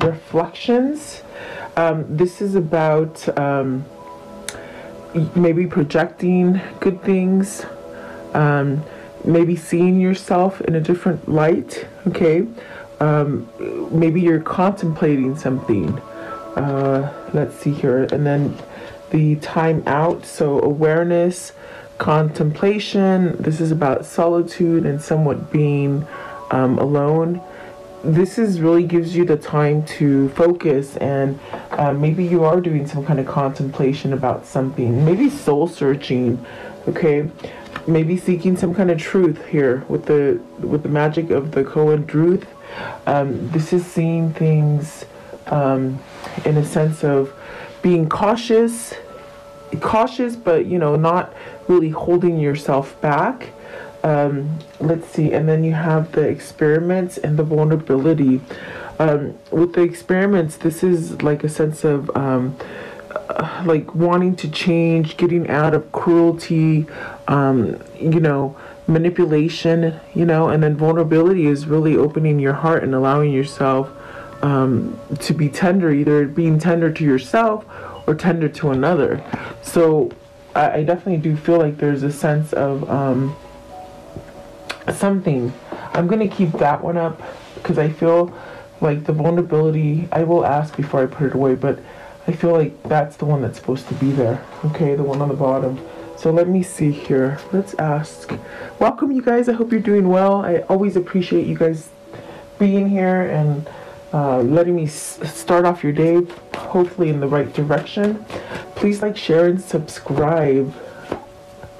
reflections. This is about maybe projecting good things, maybe seeing yourself in a different light, okay? Maybe you're contemplating something. Let's see here. And then the time out, so awareness, contemplation. This is about solitude and somewhat being alone. This is really gives you the time to focus, and maybe you are doing some kind of contemplation about something, maybe soul searching, okay? Maybe seeking some kind of truth here with the magic of the Cohen truth. This is seeing things in a sense of being cautious, but you know, not really holding yourself back. Let's see, and then you have the experiments and the vulnerability. With the experiments, this is like a sense of like wanting to change, getting out of cruelty, you know, manipulation, you know. And then vulnerability is really opening your heart and allowing yourself to be tender, either being tender to yourself or tender to another. So I definitely do feel like there's a sense of something. I'm going to keep that one up because I feel like the vulnerability, I will ask before I put it away, but I feel like that's the one that's supposed to be there, okay, the one on the bottom. So let me see here. Let's ask. Welcome, you guys. I hope you're doing well. I always appreciate you guys being here and letting me start off your day, hopefully in the right direction. Please like, share, and subscribe.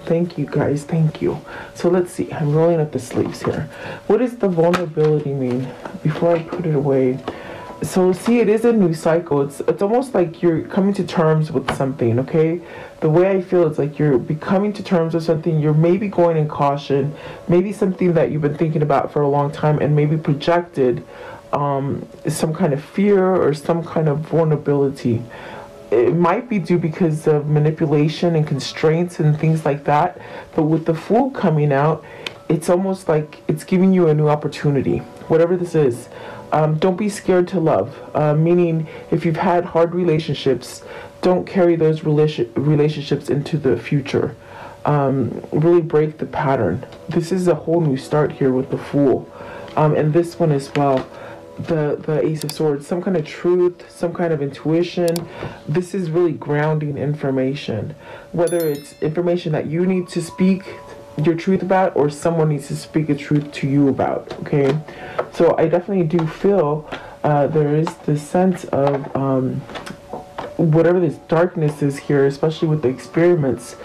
Thank you, guys. Thank you. So let's see. I'm rolling up the sleeves here. What does the vulnerability mean before I put it away? So see, it is a new cycle. It's almost like you're coming to terms with something, okay? The way I feel is like you're becoming to terms with something. You're maybe going in caution, maybe something that you've been thinking about for a long time and maybe projected some kind of fear or some kind of vulnerability. It might be due because of manipulation and constraints and things like that. But with the Fool coming out, it's almost like it's giving you a new opportunity, whatever this is. Don't be scared to love, meaning if you've had hard relationships, don't carry those relationships into the future. Really break the pattern. This is a whole new start here with the Fool. And this one as well. The Ace of Swords, some kind of truth, some kind of intuition. This is really grounding information, whether it's information that you need to speak your truth about or someone needs to speak a truth to you about, okay? So I definitely do feel there is this sense of whatever this darkness is here, especially with the experiments,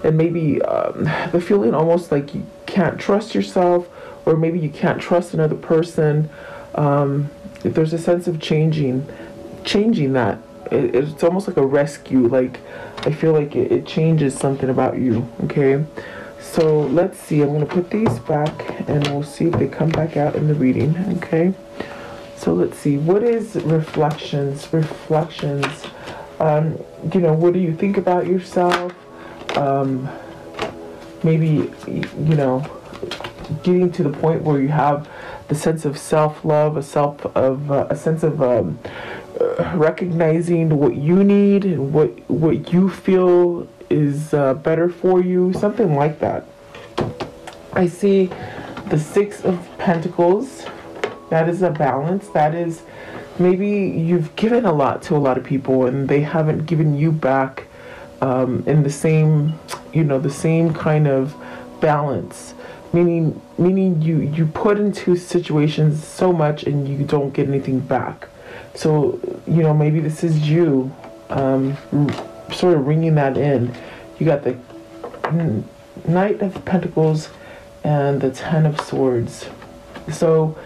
and maybe the feeling almost like you can't trust yourself, or maybe you can't trust another person. There's a sense of changing that. It's almost like a rescue. Like, I feel like it changes something about you, okay? So let's see. I'm going to put these back and we'll see if they come back out in the reading, okay? So let's see. What is reflections? Reflections. You know, what do you think about yourself? Maybe, you know, getting to the point where you have the sense of self-love, a sense of recognizing what you need and what you feel is better for you, something like that. I see the Six of Pentacles. That is a balance. That is maybe you've given a lot to a lot of people and they haven't given you back in the same, you know, the same kind of balance. Meaning you put into situations so much and you don't get anything back. So, you know, maybe this is you sort of ringing that in. You got the Knight of Pentacles and the Ten of Swords. So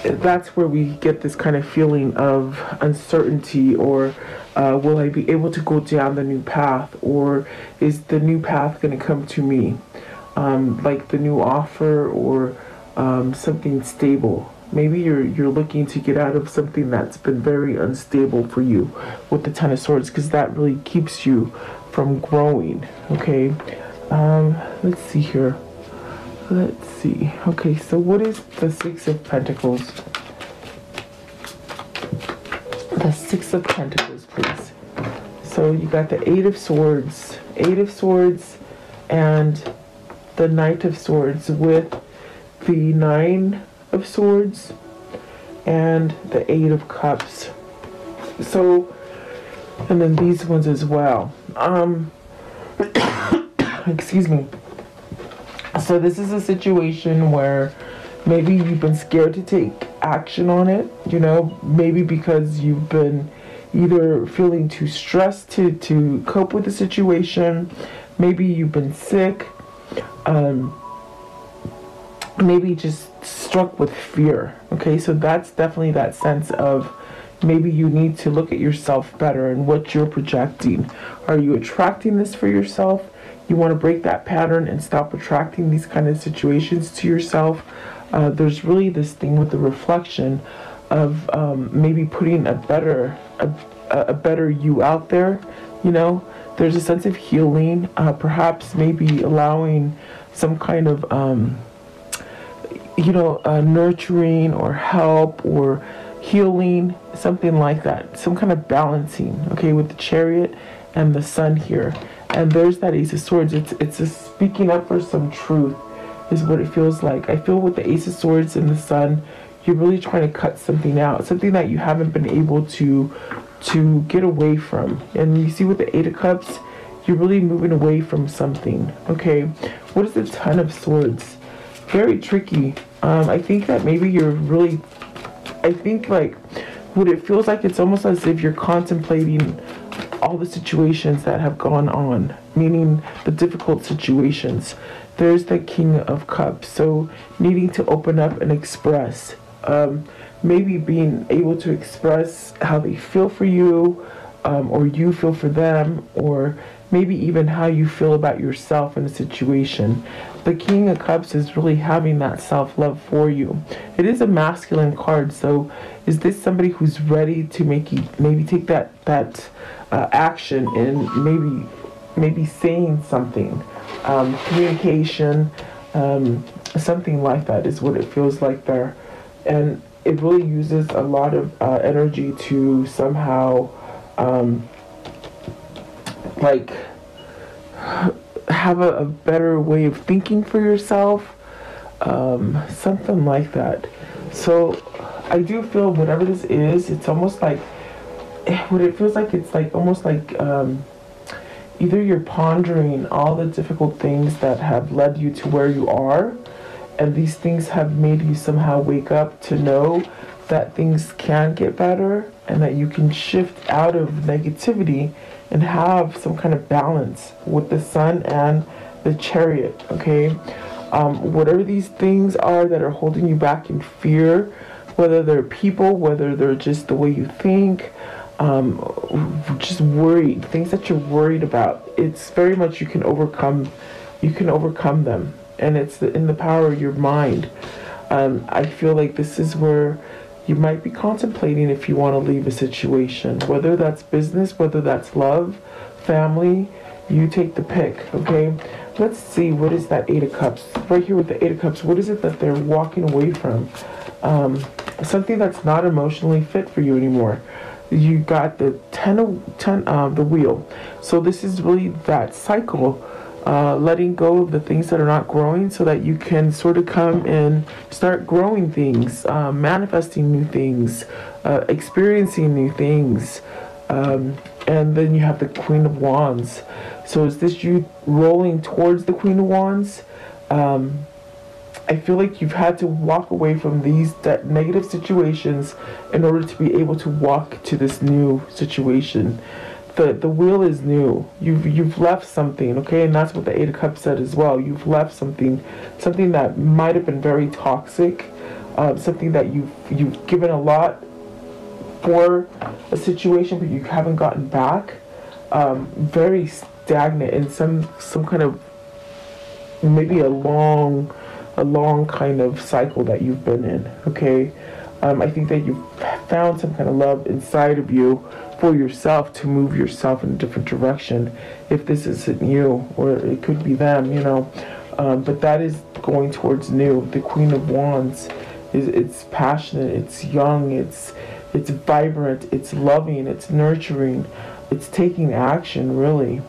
that's where we get this kind of feeling of uncertainty, or will I be able to go down the new path, or is the new path going to come to me? Like the new offer or something stable. Maybe you're looking to get out of something that's been very unstable for you with the Ten of Swords, because that really keeps you from growing, okay? Let's see here. Let's see. Okay, so what is the Six of Pentacles? a Six of Pentacles, please. So you got the Eight of Swords, and the Knight of Swords with the Nine of Swords and the Eight of Cups. So, and then these ones as well. Excuse me. So this is a situation where maybe you've been scared to take action on it, you know, maybe because you've been either feeling too stressed to cope with the situation, maybe you've been sick, maybe just struck with fear. Okay, so that's definitely that sense of maybe you need to look at yourself better and what you're projecting. Are you attracting this for yourself? You want to break that pattern and stop attracting these kind of situations to yourself. There's really this thing with the reflection of maybe putting a better you out there. You know, there's a sense of healing, perhaps maybe allowing some kind of nurturing or help or healing, something like that, some kind of balancing. Okay, with the Chariot and the Sun here, and there's that Ace of Swords. It's a speaking up for some truth is what it feels like. I feel with the Ace of Swords and the Sun, you're really trying to cut something out, something that you haven't been able to get away from. And you see with the Eight of Cups, you're really moving away from something. Okay, what is the Ten of Swords? Very tricky. I think that maybe you're really, I think like what it feels like, it's almost as if you're contemplating all the situations that have gone on, meaning the difficult situations. There's the King of Cups, so needing to open up and express, maybe being able to express how they feel for you, or you feel for them, or maybe even how you feel about yourself in a situation. The King of Cups is really having that self-love for you. It is a masculine card, so is this somebody who's ready to maybe take that action and maybe saying something, communication, something like that is what it feels like there. And it really uses a lot of energy to somehow like have a better way of thinking for yourself, something like that. So I do feel whatever this is, it's almost like what it feels like, it's like almost like either you're pondering all the difficult things that have led you to where you are, and these things have made you somehow wake up to know that things can get better and that you can shift out of negativity and have some kind of balance with the Sun and the Chariot. Okay, whatever these things are that are holding you back in fear, whether they're people, whether they're just the way you think, just worried, things that you're worried about, it's very much you can overcome them, and it's in the power of your mind. I feel like this is where you might be contemplating if you want to leave a situation, whether that's business, whether that's love, family, you take the pick. Okay, let's see, what is that Eight of Cups right here with the Eight of Cups? What is it that they're walking away from? Something that's not emotionally fit for you anymore. You got the the Wheel. So this is really that cycle, letting go of the things that are not growing so that you can sort of come and start growing things, manifesting new things, experiencing new things. And then you have the Queen of Wands. So is this you rolling towards the Queen of Wands? I feel like you've had to walk away from these negative situations in order to be able to walk to this new situation. The Wheel is new. You've left something, okay? And that's what the Eight of Cups said as well. You've left something that might have been very toxic, something that you've given a lot for a situation, but you haven't gotten back. Very stagnant in some kind of maybe a long kind of cycle that you've been in. Okay, I think that you've found some kind of love inside of you for yourself to move yourself in a different direction. If this isn't you, or it could be them, you know, but that is going towards new. The Queen of Wands it's passionate, it's young, it's It's vibrant, it's loving, it's nurturing, it's taking action, really.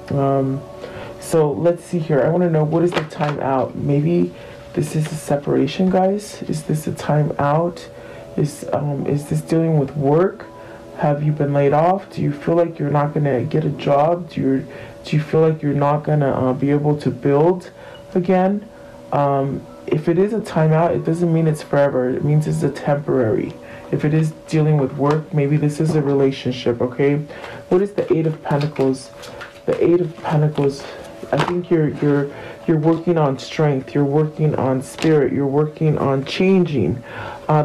So let's see here. I want to know, what is the time out? Maybe this is a separation, guys. Is this a time out? Is this dealing with work? Have you been laid off? Do you feel like you're not going to get a job? Do you feel like you're not going to be able to build again? If it is a timeout, it doesn't mean it's forever. It means it's a temporary. If it is dealing with work, maybe this is a relationship, okay? What is the Eight of Pentacles? The Eight of Pentacles, I think you're working on strength, you're working on spirit, you're working on changing.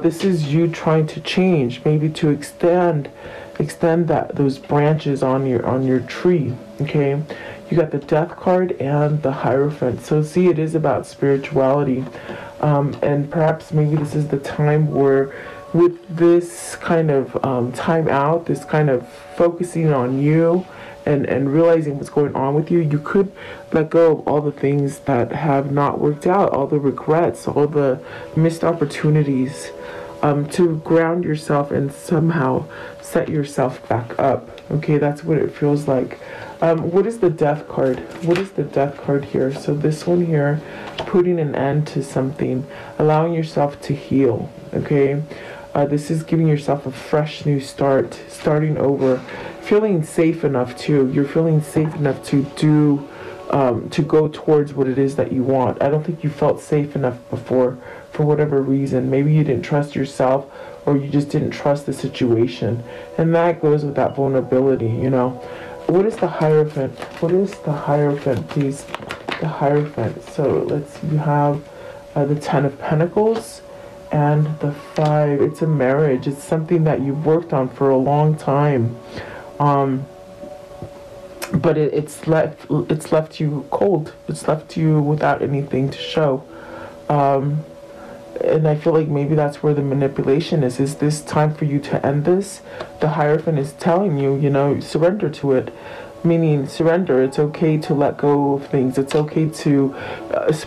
This is you trying to change, maybe to extend those branches on your tree, okay? You got the Death card and the Hierophant. So see, it is about spirituality. And perhaps maybe this is the time where, with this kind of time out, this kind of focusing on you and realizing what's going on with you, you could let go of all the things that have not worked out, all the regrets, all the missed opportunities, to ground yourself and somehow set yourself back up. Okay, that's what it feels like. What is the Death card? What is the Death card here? So this one here, putting an end to something, allowing yourself to heal, okay? This is giving yourself a fresh new start, starting over, feeling safe enough too. You're feeling safe enough to do, to go towards what it is that you want. I don't think you felt safe enough before for whatever reason. Maybe you didn't trust yourself, or you just didn't trust the situation. And that goes with that vulnerability, you know. What is the Hierophant? What is the Hierophant, please? The Hierophant. So let's see, you have the Ten of Pentacles and the Five. It's a marriage. It's something that you've worked on for a long time. But it's left you cold. It's left you without anything to show. And I feel like maybe that's where the manipulation is. Is this time for you to end this? The Hierophant is telling you, you know, surrender to it. Meaning surrender. It's okay to let go of things. It's okay to,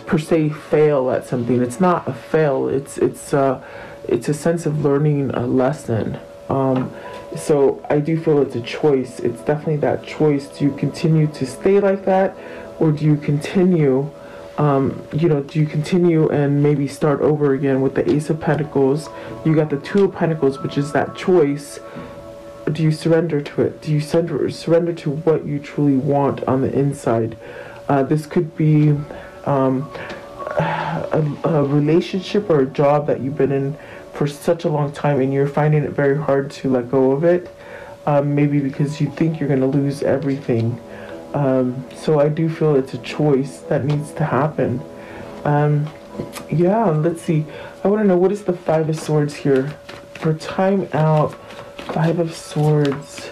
per se, fail at something. It's not a fail. It's a sense of learning a lesson. So I do feel it's a choice. It's definitely that choice. Do you continue to stay like that, or do you continue? You know, do you continue and maybe start over again with the Ace of Pentacles? You got the Two of Pentacles, which is that choice. Do you surrender to it? Do you surrender to what you truly want on the inside? This could be a relationship or a job that you've been in for such a long time, and you're finding it very hard to let go of it. Maybe because you think you're going to lose everything. So I do feel it's a choice that needs to happen. Yeah, let's see. I want to know, what is the Five of Swords here? For time out, Five of Swords.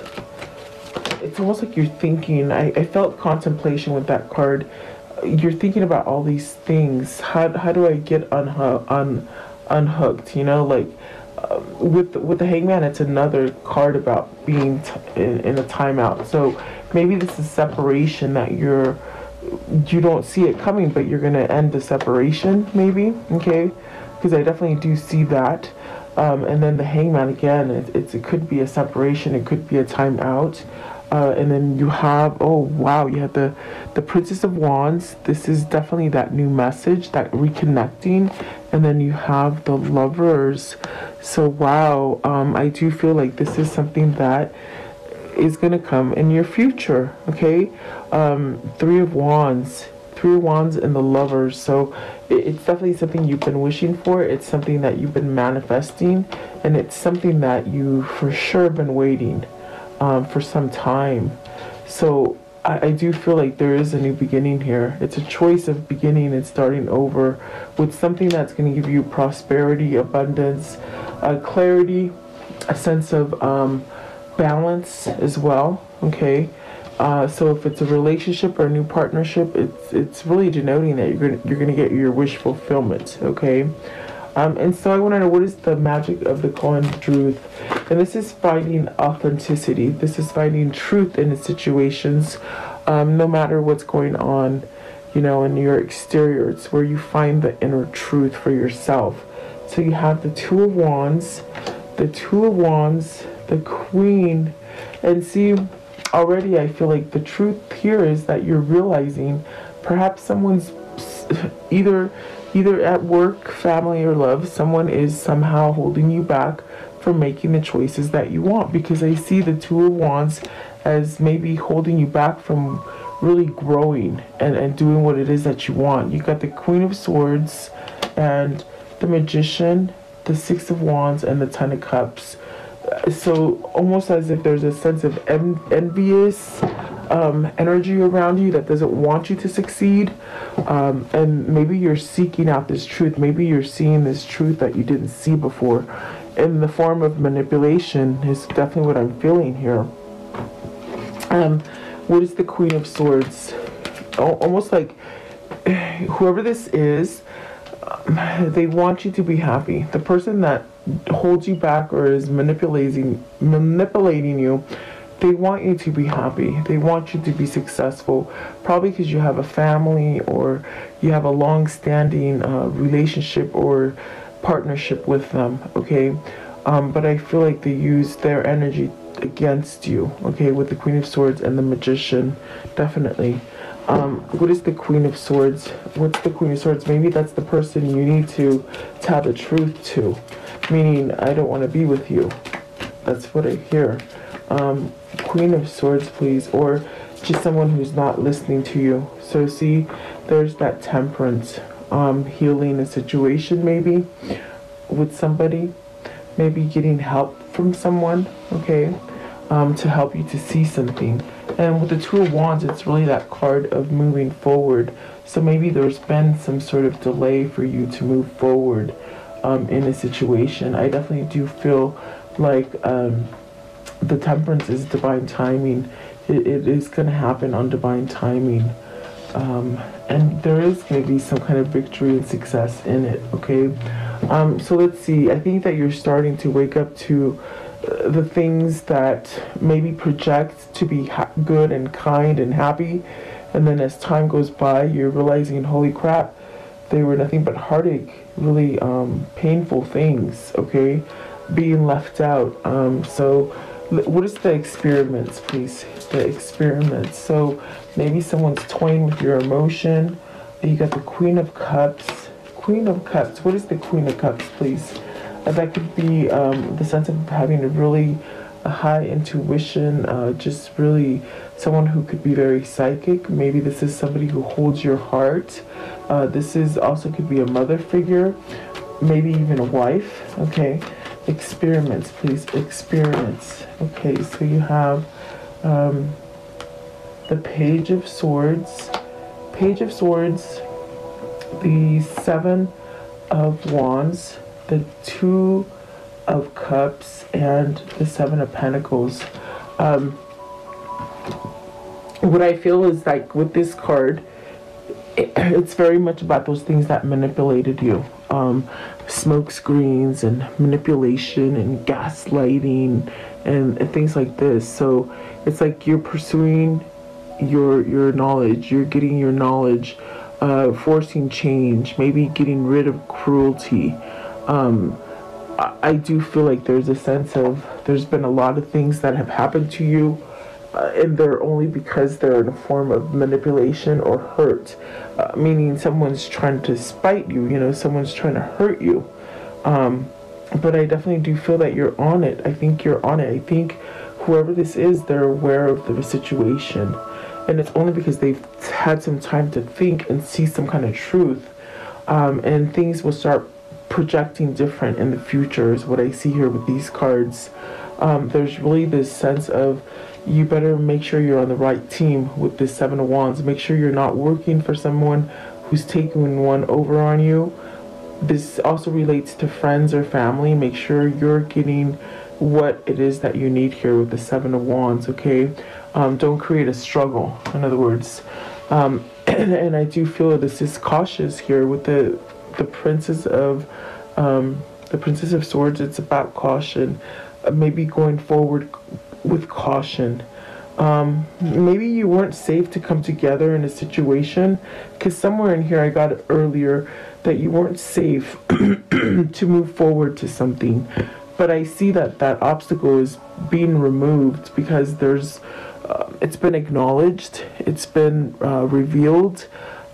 It's almost like you're thinking. I felt contemplation with that card. You're thinking about all these things. How do I get unhooked? You know, like with the Hangman, it's another card about being in a timeout. So maybe this is separation that you don't see it coming, but you're gonna end the separation, maybe. Okay, because I definitely do see that. And then the Hangman again, it could be a separation, it could be a timeout. And then you have, oh wow, you have the Princess of Wands. This is definitely that new message, that reconnecting. And then you have the Lovers. So wow, I do feel like this is something that is going to come in your future, okay? Three of Wands and the Lovers. So it's definitely something you've been wishing for. It's something that you've been manifesting, and it's something that you for sure been waiting for some time. So I do feel like there is a new beginning here. It's a choice of beginning and starting over with something that's going to give you prosperity, abundance, clarity, a sense of balance as well, okay? So if it's a relationship or a new partnership, it's really denoting that you're gonna get your wish fulfillment, okay? And so I want to know, what is the magic of the coin truth? And this is finding authenticity. This is finding truth in the situations, no matter what's going on, you know, in your exterior. It's where you find the inner truth for yourself. So you have the Two of Wands, the Two of Wands, the Queen. And see, already I feel like the truth here is that you're realizing perhaps someone's either at work, family, or love, someone is somehow holding you back from making the choices that you want, because I see the Two of Wands as maybe holding you back from really growing and doing what it is that you want. You got the Queen of Swords and the Magician, the Six of Wands, and the Ten of Cups. So almost as if there's a sense of envious energy around you that doesn't want you to succeed, and maybe you're seeking out this truth. Maybe you're seeing this truth that you didn't see before in the form of manipulation is definitely what I'm feeling here. What is the Queen of Swords? Almost like whoever this is, they want you to be happy. The person that holds you back or is manipulating you, they want you to be happy. They want you to be successful, probably because you have a family or you have a long-standing relationship or partnership with them, okay? But I feel like they use their energy against you, okay, with the Queen of Swords and the Magician, definitely. What is the Queen of Swords? What's the Queen of Swords? Maybe that's the person you need to tell the truth to, meaning, I don't want to be with you. That's what I hear. Queen of Swords, please, or just someone who's not listening to you. So see, there's that Temperance, healing a situation maybe with somebody, maybe getting help from someone, okay, to help you to see something. And with the Two of Wands, it's really that card of moving forward. So maybe there's been some sort of delay for you to move forward in a situation. I definitely do feel like the Temperance is divine timing. It is going to happen on divine timing. And there is going to be some kind of victory and success in it, okay? So let's see. I think that you're starting to wake up to the things that maybe project to be good and kind and happy, and then as time goes by, you're realizing, holy crap, they were nothing but heartache, really painful things, okay, being left out. So what is the Experiments, please? The Experiments. So maybe someone's toying with your emotion. You got the Queen of Cups. Queen of Cups. What is the Queen of Cups, please? That could be the sense of having a really high intuition, just really someone who could be very psychic. Maybe this is somebody who holds your heart. This is also could be a mother figure, maybe even a wife, okay? Experiments, please. Experiments. Okay, so you have the Page of Swords. Page of Swords, the Seven of Wands, the Two of Cups, and the Seven of Pentacles. What I feel is like with this card, it's very much about those things that manipulated you. Smoke screens and manipulation and gaslighting and things like this. So it's like you're pursuing your knowledge, you're getting your knowledge, forcing change, maybe getting rid of cruelty. I do feel like there's a sense of there's been a lot of things that have happened to you, and they're only because they're in a form of manipulation or hurt, meaning someone's trying to spite you, you know, someone's trying to hurt you. But I definitely do feel that you're on it. I think you're on it. I think whoever this is, they're aware of the situation. And it's only because they've had some time to think and see some kind of truth. And things will start projecting different in the future is what I see here with these cards. There's really this sense of you better make sure you're on the right team with this Seven of Wands. Make sure you're not working for someone who's taking one over on you. This also relates to friends or family. Make sure you're getting what it is that you need here with the Seven of Wands, okay? Don't create a struggle, in other words. And I do feel this is cautious here with the Princess of Swords. It's about caution, maybe going forward with caution. Maybe you weren't safe to come together in a situation, because somewhere in here I got it earlier that you weren't safe to move forward to something. but I see that that obstacle is being removed because there's it's been acknowledged, it's been revealed.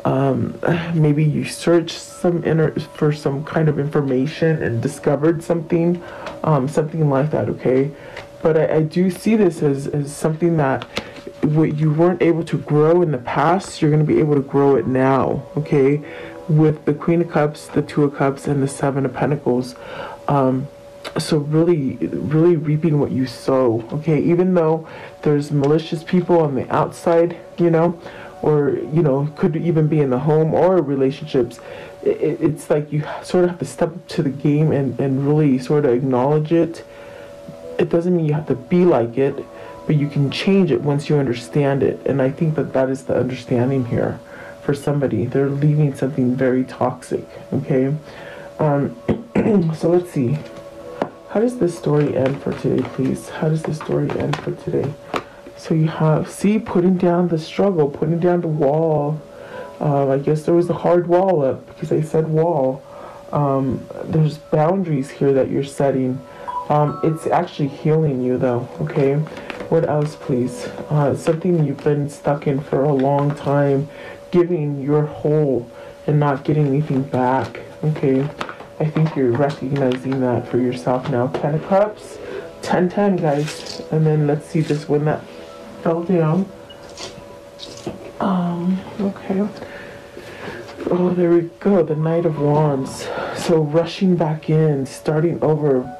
Maybe you searched for some kind of information and discovered something, something like that. Okay, but I do see this as something that what you weren't able to grow in the past, you're going to be able to grow it now. Okay, with the Queen of Cups, the Two of Cups, and the Seven of Pentacles. So really reaping what you sow. Okay, even though there's malicious people on the outside, you know, or you know, could even be in the home or relationships, it's like you sort of have to step up to the game and really sort of acknowledge it. It doesn't mean you have to be like it, but you can change it once you understand it. And I think that that is the understanding here for somebody. They're leaving something very toxic. Okay, so let's see. How does this story end for today, please? How does this story end for today? So you have, see, putting down the struggle, putting down the wall. I guess there was a hard wall up because I said wall. There's boundaries here that you're setting. It's actually healing you though, okay? What else, please? Something you've been stuck in for a long time, giving your whole and not getting anything back, okay? I think you're recognizing that for yourself now. 10 of Cups, 10-10, guys. And then let's see this one that fell down. Okay. Oh, there we go. The Knight of Wands. So rushing back in, starting over,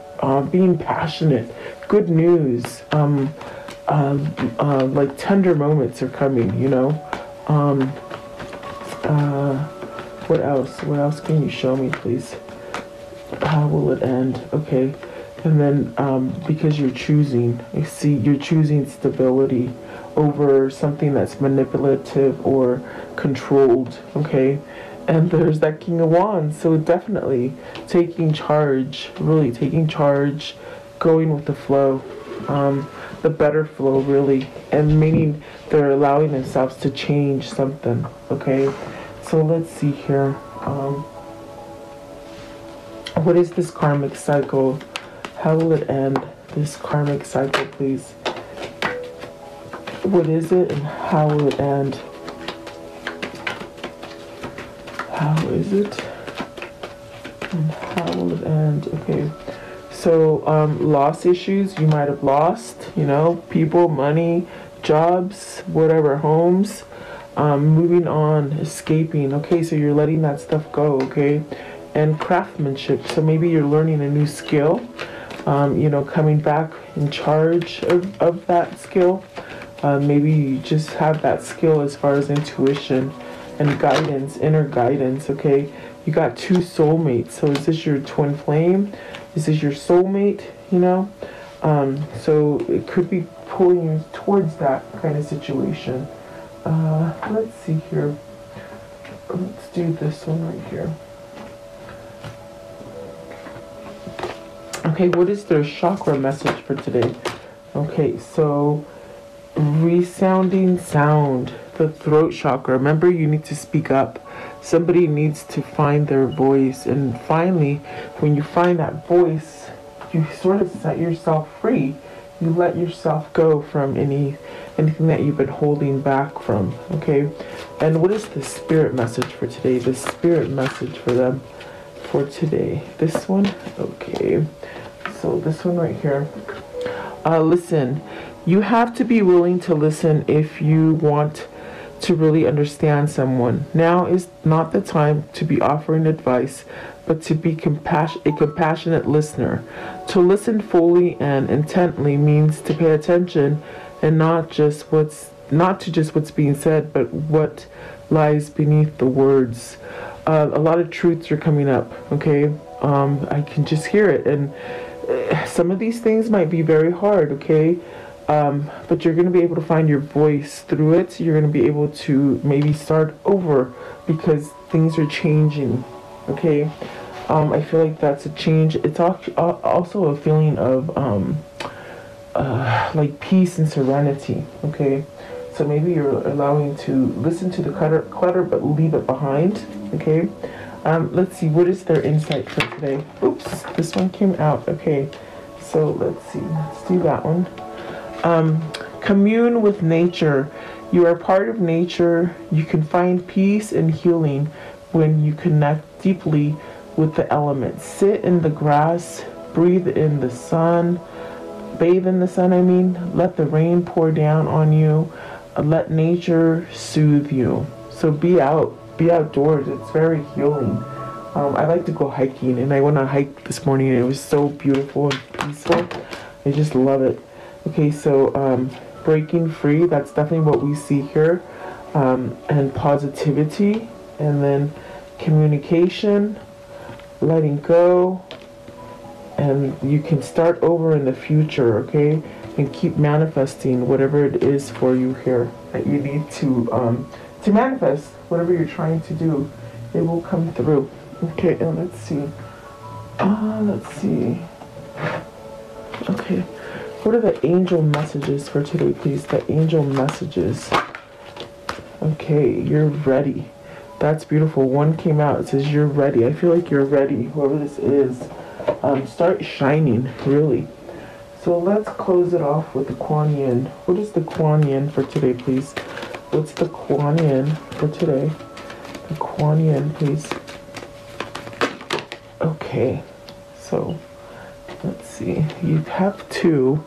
being passionate. Good news. Like tender moments are coming, you know. What else? What else can you show me, please? How will it end? Okay. And then because you're choosing, I see you're choosing stability over something that's manipulative or controlled. Okay. And there's that King of Wands. So definitely taking charge, really taking charge, going with the flow, the better flow, really. And meaning they're allowing themselves to change something. Okay. So let's see here. What is this karmic cycle? How will it end? This karmic cycle, please. What is it and how will it end? How is it and how will it end? Okay. So, loss issues. You might have lost, you know, people, money, jobs, whatever, homes. Moving on, escaping. Okay, so you're letting that stuff go, okay? And craftsmanship. So maybe you're learning a new skill, you know, coming back in charge of that skill. Maybe you just have that skill as far as intuition and guidance, inner guidance, okay? You got two soulmates. So is this your twin flame? Is this your soulmate, you know? So it could be pulling you towards that kind of situation. Let's see here. Let's do this one right here. Okay, what is their chakra message for today? Okay, so resounding sound, the throat chakra. Remember, you need to speak up. Somebody needs to find their voice. And finally, when you find that voice, you sort of set yourself free. You let yourself go from anything that you've been holding back from, okay? And what is the spirit message for today? The spirit message for them for today. This one? Okay. So this one right here. Listen, you have to be willing to listen if you want to really understand someone. Now is not the time to be offering advice, but to be a compassionate listener. To listen fully and intently means to pay attention and not to just what's being said, but what lies beneath the words. A lot of truths are coming up, okay? I can just hear it, and some of these things might be very hard, okay? But you're going to be able to find your voice through it. You're going to be able to maybe start over because things are changing, okay? I feel like that's a change. It's also a feeling of like peace and serenity, okay? So maybe you're allowing to listen to the clutter but leave it behind, okay? Let's see, what is their insight for today? Oops, this one came out, okay. So let's see. Let's do that one. Commune with nature. You are part of nature. You can find peace and healing when you connect deeply with the elements. Sit in the grass, breathe in the sun, bathe in the sun, I mean. Let the rain pour down on you. Let nature soothe you. So be outdoors. It's very healing. I like to go hiking, and I went on a hike this morning, and it was so beautiful and peaceful. I just love it. Okay, so breaking free, that's definitely what we see here. And positivity, and then communication, letting go, and you can start over in the future, okay? And keep manifesting whatever it is for you here that you need to manifest whatever you're trying to do. It will come through. Okay, and let's see. Let's see. Okay, what are the angel messages for today, please? The angel messages. Okay, you're ready. That's beautiful. One came out. It says you're ready. I feel like you're ready, whoever this is. Start shining, really. So let's close it off with the Kuan Yin. What is the Kuan Yin for today, please? What's the Kuan Yin for today? The Kuan Yin, please. Okay, so let's see. You have two.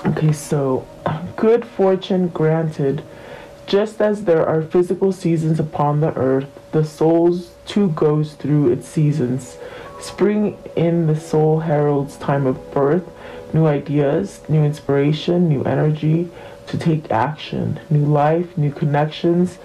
Okay, so good fortune granted. Just as there are physical seasons upon the earth, the soul too goes through its seasons. Spring in the soul heralds time of birth, new ideas, new inspiration, new energy to take action, new life, new connections,